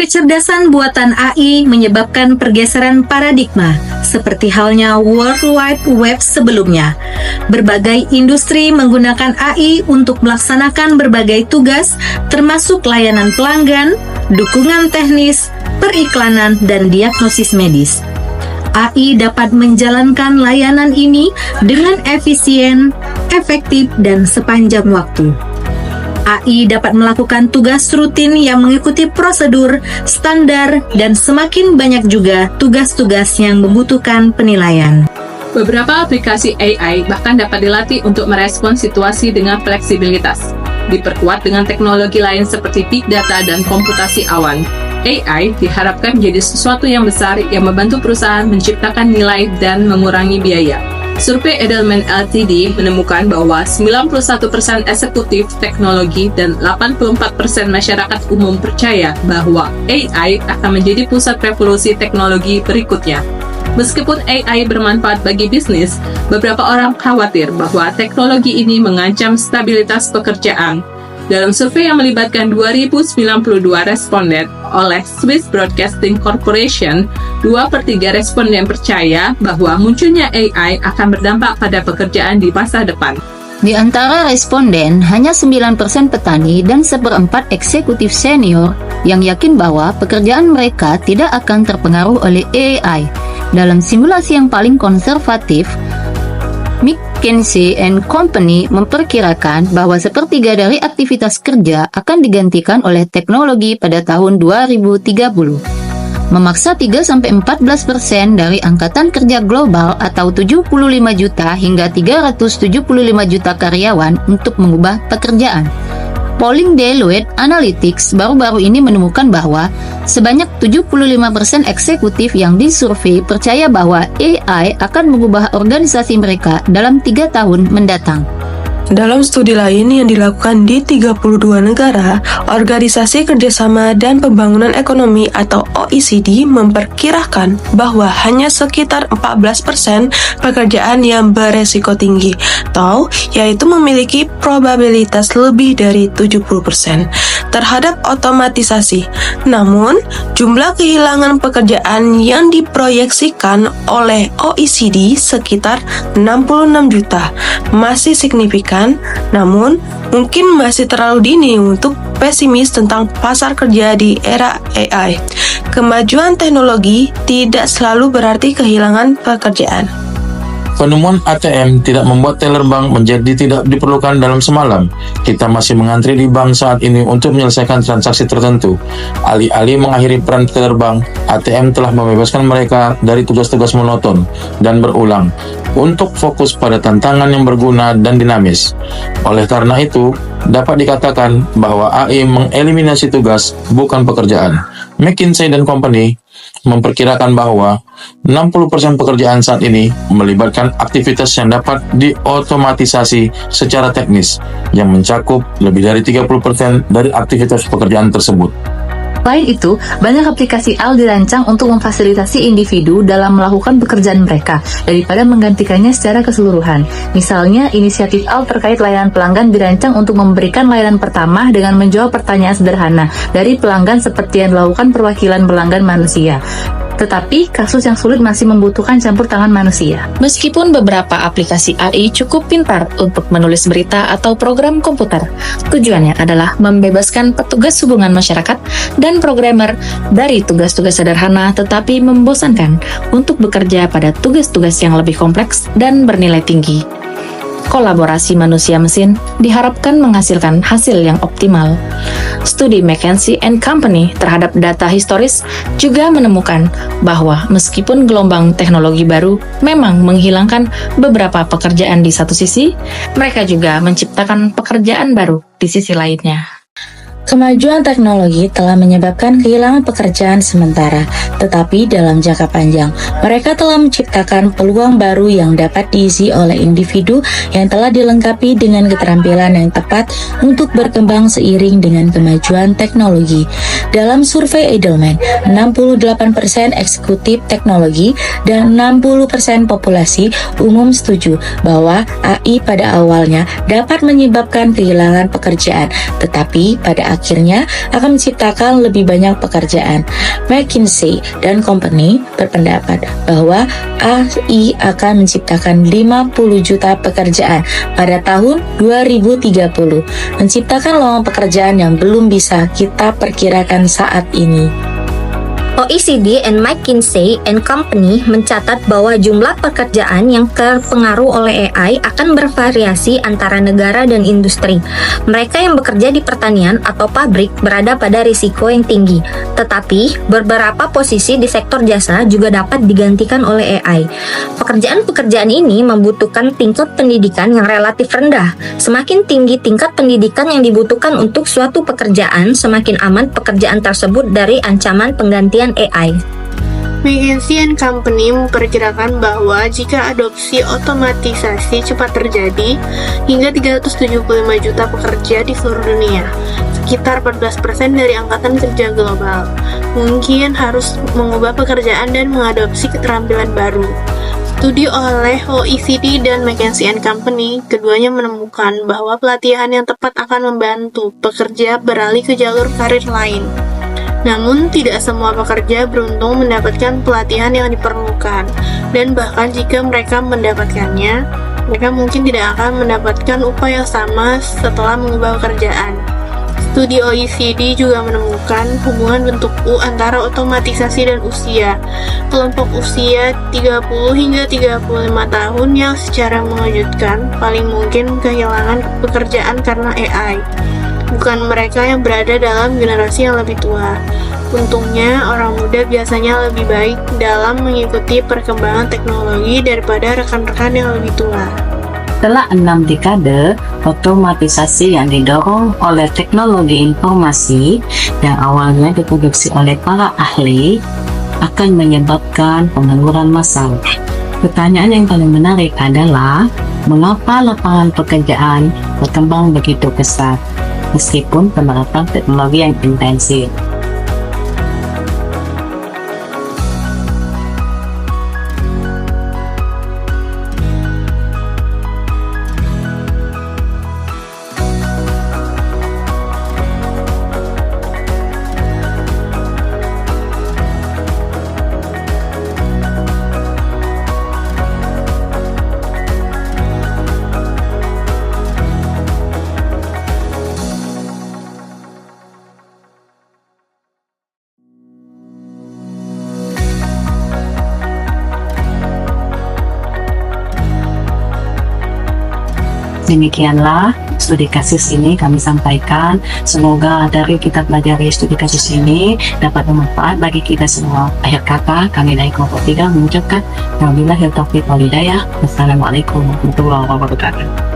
Kecerdasan buatan AI menyebabkan pergeseran paradigma, seperti halnya World Wide Web sebelumnya. Berbagai industri menggunakan AI untuk melaksanakan berbagai tugas, termasuk layanan pelanggan, dukungan teknis, periklanan, dan diagnosis medis. AI dapat menjalankan layanan ini dengan efisien, efektif, dan sepanjang waktu. AI dapat melakukan tugas rutin yang mengikuti prosedur, standar, dan semakin banyak juga tugas-tugas yang membutuhkan penilaian. Beberapa aplikasi AI bahkan dapat dilatih untuk merespons situasi dengan fleksibilitas. Diperkuat dengan teknologi lain seperti big data dan komputasi awan. AI diharapkan menjadi sesuatu yang besar yang membantu perusahaan menciptakan nilai dan mengurangi biaya. Survei Edelman Ltd menemukan bahwa 91% eksekutif teknologi dan 84% masyarakat umum percaya bahwa AI akan menjadi pusat revolusi teknologi berikutnya. Meskipun AI bermanfaat bagi bisnis, beberapa orang khawatir bahwa teknologi ini mengancam stabilitas pekerjaan. Dalam survei yang melibatkan 2092 responden oleh Swiss Broadcasting Corporation, 2/3 responden percaya bahwa munculnya AI akan berdampak pada pekerjaan di masa depan. Di antara responden, hanya 9% petani dan 1/4 eksekutif senior yang yakin bahwa pekerjaan mereka tidak akan terpengaruh oleh AI. Dalam simulasi yang paling konservatif, McKinsey & Company memperkirakan bahwa sepertiga dari aktivitas kerja akan digantikan oleh teknologi pada tahun 2030. Memaksa 3-14% dari angkatan kerja global atau 75 juta hingga 375 juta karyawan untuk mengubah pekerjaan. Polling Deloitte Analytics baru-baru ini menemukan bahwa sebanyak 75% eksekutif yang disurvei percaya bahwa AI akan mengubah organisasi mereka dalam 3 tahun mendatang. Dalam studi lain yang dilakukan di 32 negara, Organisasi Kerjasama dan Pembangunan Ekonomi atau OECD memperkirakan bahwa hanya sekitar 14% pekerjaan yang beresiko tinggi, atau yaitu memiliki probabilitas lebih dari 70% terhadap otomatisasi. Namun, jumlah kehilangan pekerjaan yang diproyeksikan oleh OECD sekitar 66 juta, masih signifikan. Namun, mungkin masih terlalu dini untuk pesimis tentang pasar kerja di era AI. Kemajuan teknologi tidak selalu berarti kehilangan pekerjaan. Penemuan ATM tidak membuat teller bank menjadi tidak diperlukan dalam semalam. Kita masih mengantri di bank saat ini untuk menyelesaikan transaksi tertentu. Alih-alih mengakhiri peran teller bank, ATM telah membebaskan mereka dari tugas-tugas monoton dan berulang untuk fokus pada tantangan yang berguna dan dinamis. Oleh karena itu, dapat dikatakan bahwa AI mengeliminasi tugas, bukan pekerjaan. McKinsey & Company memperkirakan bahwa 60% pekerjaan saat ini melibatkan aktivitas yang dapat diotomatisasi secara teknis, yang mencakup lebih dari 30% dari aktivitas pekerjaan tersebut. Selain itu, banyak aplikasi AI dirancang untuk memfasilitasi individu dalam melakukan pekerjaan mereka daripada menggantikannya secara keseluruhan. Misalnya, inisiatif AI terkait layanan pelanggan dirancang untuk memberikan layanan pertama dengan menjawab pertanyaan sederhana dari pelanggan seperti yang dilakukan perwakilan pelanggan manusia. Tetapi, kasus yang sulit masih membutuhkan campur tangan manusia. Meskipun beberapa aplikasi AI cukup pintar untuk menulis berita atau program komputer, tujuannya adalah membebaskan petugas hubungan masyarakat dan programmer dari tugas-tugas sederhana tetapi membosankan untuk bekerja pada tugas-tugas yang lebih kompleks dan bernilai tinggi. Kolaborasi manusia-mesin diharapkan menghasilkan hasil yang optimal. Studi McKinsey & Company terhadap data historis juga menemukan bahwa meskipun gelombang teknologi baru memang menghilangkan beberapa pekerjaan di satu sisi, mereka juga menciptakan pekerjaan baru di sisi lainnya. Kemajuan teknologi telah menyebabkan kehilangan pekerjaan sementara, tetapi dalam jangka panjang, mereka telah menciptakan peluang baru yang dapat diisi oleh individu yang telah dilengkapi dengan keterampilan yang tepat untuk berkembang seiring dengan kemajuan teknologi. Dalam survei Edelman, 68% eksekutif teknologi dan 60% populasi umum setuju bahwa AI pada awalnya dapat menyebabkan kehilangan pekerjaan, tetapi pada akhirnya akan menciptakan lebih banyak pekerjaan. McKinsey dan Company berpendapat bahwa AI akan menciptakan 50 juta pekerjaan pada tahun 2030, menciptakan lowongan pekerjaan yang belum bisa kita perkirakan saat ini. OECD and McKinsey and Company mencatat bahwa jumlah pekerjaan yang terpengaruh oleh AI akan bervariasi antara negara dan industri. Mereka yang bekerja di pertanian atau pabrik berada pada risiko yang tinggi, tetapi beberapa posisi di sektor jasa juga dapat digantikan oleh AI. Pekerjaan-pekerjaan ini membutuhkan tingkat pendidikan yang relatif rendah. Semakin tinggi tingkat pendidikan yang dibutuhkan untuk suatu pekerjaan, semakin aman pekerjaan tersebut dari ancaman penggantian AI. McKinsey & Company memperkirakan bahwa jika adopsi otomatisasi cepat terjadi, hingga 375 juta pekerja di seluruh dunia, sekitar 14% dari angkatan kerja global, mungkin harus mengubah pekerjaan dan mengadopsi keterampilan baru. Studi oleh OECD dan McKinsey & Company, keduanya menemukan bahwa pelatihan yang tepat akan membantu pekerja beralih ke jalur karir lain. Namun, tidak semua pekerja beruntung mendapatkan pelatihan yang diperlukan, dan bahkan jika mereka mendapatkannya, mereka mungkin tidak akan mendapatkan upah yang sama setelah mengubah pekerjaan. Studi OECD juga menemukan hubungan bentuk U antara otomatisasi dan usia. Kelompok usia 30 hingga 35 tahun yang secara mengejutkan paling mungkin kehilangan pekerjaan karena AI. Bukan mereka yang berada dalam generasi yang lebih tua. Untungnya, orang muda biasanya lebih baik dalam mengikuti perkembangan teknologi daripada rekan-rekan yang lebih tua. Setelah 6 dekade, otomatisasi yang didorong oleh teknologi informasi yang awalnya diproduksi oleh para ahli akan menyebabkan pengangguran massal. Pertanyaan yang paling menarik adalah, mengapa lapangan pekerjaan berkembang begitu pesat meskipun penerapan teknologi yang intensif? Demikianlah studi kasus ini kami sampaikan. Semoga dari kita pelajari studi kasus ini dapat bermanfaat bagi kita semua. Akhir kata, kami dari kelompok 3 mengucapkan wabillahi taufiq wal hidayah. Wassalamualaikum warahmatullahi wabarakatuh.